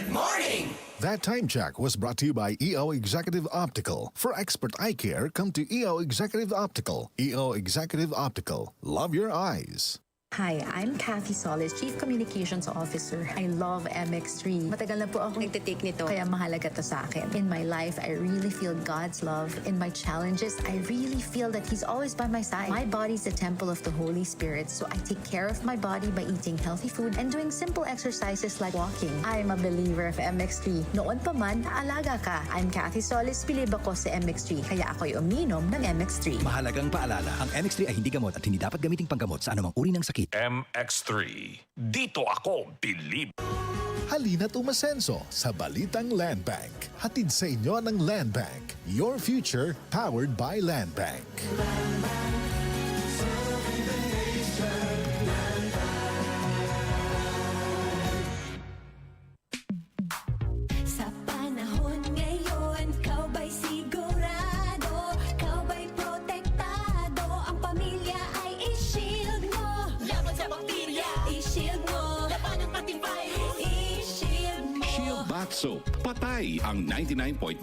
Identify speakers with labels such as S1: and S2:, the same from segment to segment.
S1: Good morning!
S2: That time check was brought to you by EO Executive Optical. For expert eye care, come to EO Executive Optical. EO Executive Optical. Love your eyes.
S3: Hi, I'm Kathy Solis, Chief Communications Officer. I love MX3. Matagal na po ako nagtitake nito, kaya mahalaga to sa akin. In my life, I really feel God's love. In my challenges, I really feel that He's always by my side. My body's the temple of the Holy Spirit, so I take care of my body by eating healthy food and doing simple exercises like walking. I'm a believer of MX3. Noon pa man, alaga ka. I'm Kathy Solis, bilib ako sa MX3, kaya ako'y uminom ng MX3.
S4: Mahalagang paalala, ang MX3 ay hindi gamot at hindi dapat gamiting panggamot sa anumang uri ng sakit.
S5: MX3. Dito ako bilib.
S2: Halina't umasenso sa Balitang Land Bank. Hatid sa inyo ng Land Bank. Your future powered by Land Bank.
S6: Sa panahon ngayon, kau ba'y sigurado? Kau ba'y protektado? Ang pamilya ay i-shield mo. Laban sa bakterya, i-shield mo. Laban ng pati virus, i-shield mo.
S7: Shield Bath Soap. Patay ang 99.9%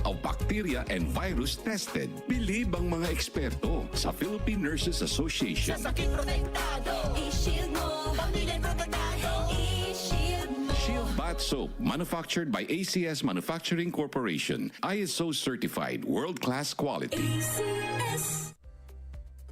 S7: of bacteria and virus tested. Bilib ang mga eksperto sa Philippine Nurses Association.
S6: Sa sakit protektado, i-shield mo. Pamilya protektado, i-shield mo.
S7: Shield Bath Soap, manufactured by ACS Manufacturing Corporation. ISO certified, world-class quality.
S6: ACS.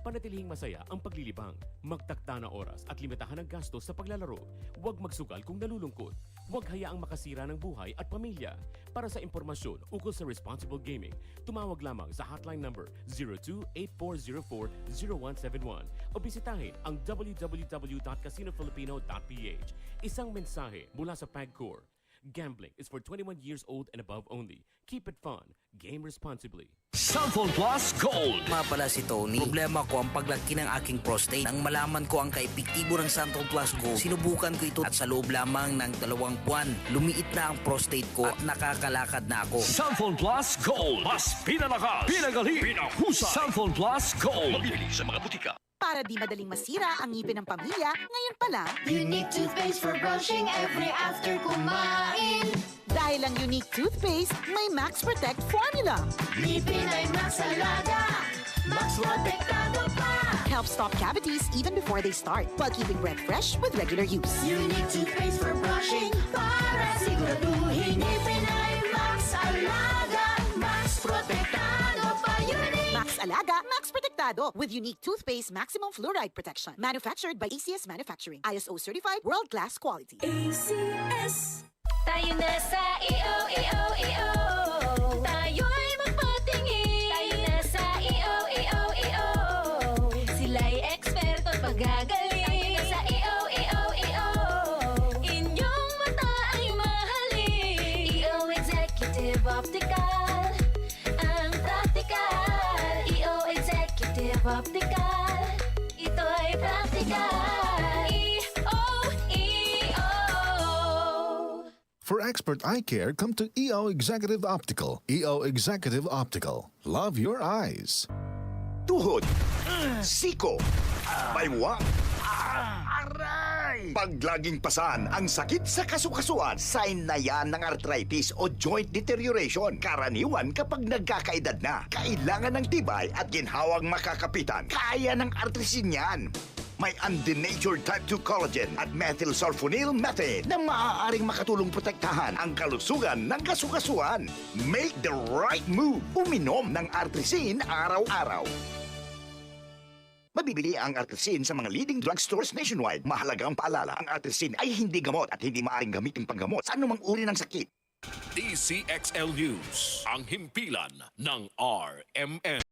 S8: Panatilihing masaya ang paglilibang. Magtakda na oras at limitahan ang gastos sa paglalaro. Huwag magsugal kung nalulungkot. Huwag hayaang makasira ng buhay at pamilya. Para sa impormasyon ukol sa responsible gaming, tumawag lamang sa hotline number 02-8404-0171 o bisitahin ang www.casinofilipino.ph. Isang mensahe mula sa PAGCOR. Gambling is for 21 years old and above only. Keep it fun. Game responsibly.
S5: Samphon Plus Gold.
S9: Nga pala si Tony. Problema ko ang paglaki ng aking prostate. Nang malaman ko ang kaepektibo ng Samphon Plus Gold, sinubukan ko ito at sa loob lamang ng 2 buwan, lumiit na ang prostate ko at nakakalakad na ako.
S5: Samphon Plus Gold. Mas pinalakas, pinagaling, pinahusay. Samphon Plus Gold. Mabibili sa mga butika.
S10: Para di madaling masira ang ngipin ng pamilya, ngayon pa lang,
S6: Unique toothpaste for brushing every after kumain.
S10: dahil ang unique toothpaste, may Max Protect formula.
S6: Ngipin ay Max Alaga, Max Protektado pa.
S10: Helps stop cavities even before they start, while keeping breath fresh with regular use.
S6: Unique toothpaste for brushing para siguraduhin ngipin ay Max Alaga, Max Protektado pa. Unique.
S10: Max Alaga, Max Protectado with unique toothpaste maximum fluoride protection. Manufactured by ACS Manufacturing. ISO certified, world-class quality.
S6: ACS. Tayo na sa EO. Tayo'y magpatingin. Tayo na sa EO. Sila'y eksperto at pagagaling. Tayo na sa EO. Inyong mata ay mahalin. EO Executive Optical. Ang practical. EO Executive Optical. Ito ay practical.
S2: For expert eye care, come to EO Executive Optical. EO Executive Optical. Love your eyes.
S11: Tuhod, siko, baywang, aray! Pag laging pasan ang sakit sa kasukasuan, sign na yan ng arthritis o joint deterioration. Karaniwan kapag nagkakaedad na, kailangan ng tibay at ginhawang makakapitan. Kaya ng artrisin yan. May undenatured type 2 collagen at methylsulfonyl methane na maaaring makatulong protektahan ang kalusugan ng kasukasuan. Make the right move. Uminom ng Artrisin araw-araw. Mabibili ang Artrisin sa mga leading drugstores nationwide. Mahalagang paalala, ang Artrisin ay hindi gamot at hindi maaaring gamitin panggamot sa anumang uri ng sakit.
S5: DCXL News. Ang himpilan ng RMN.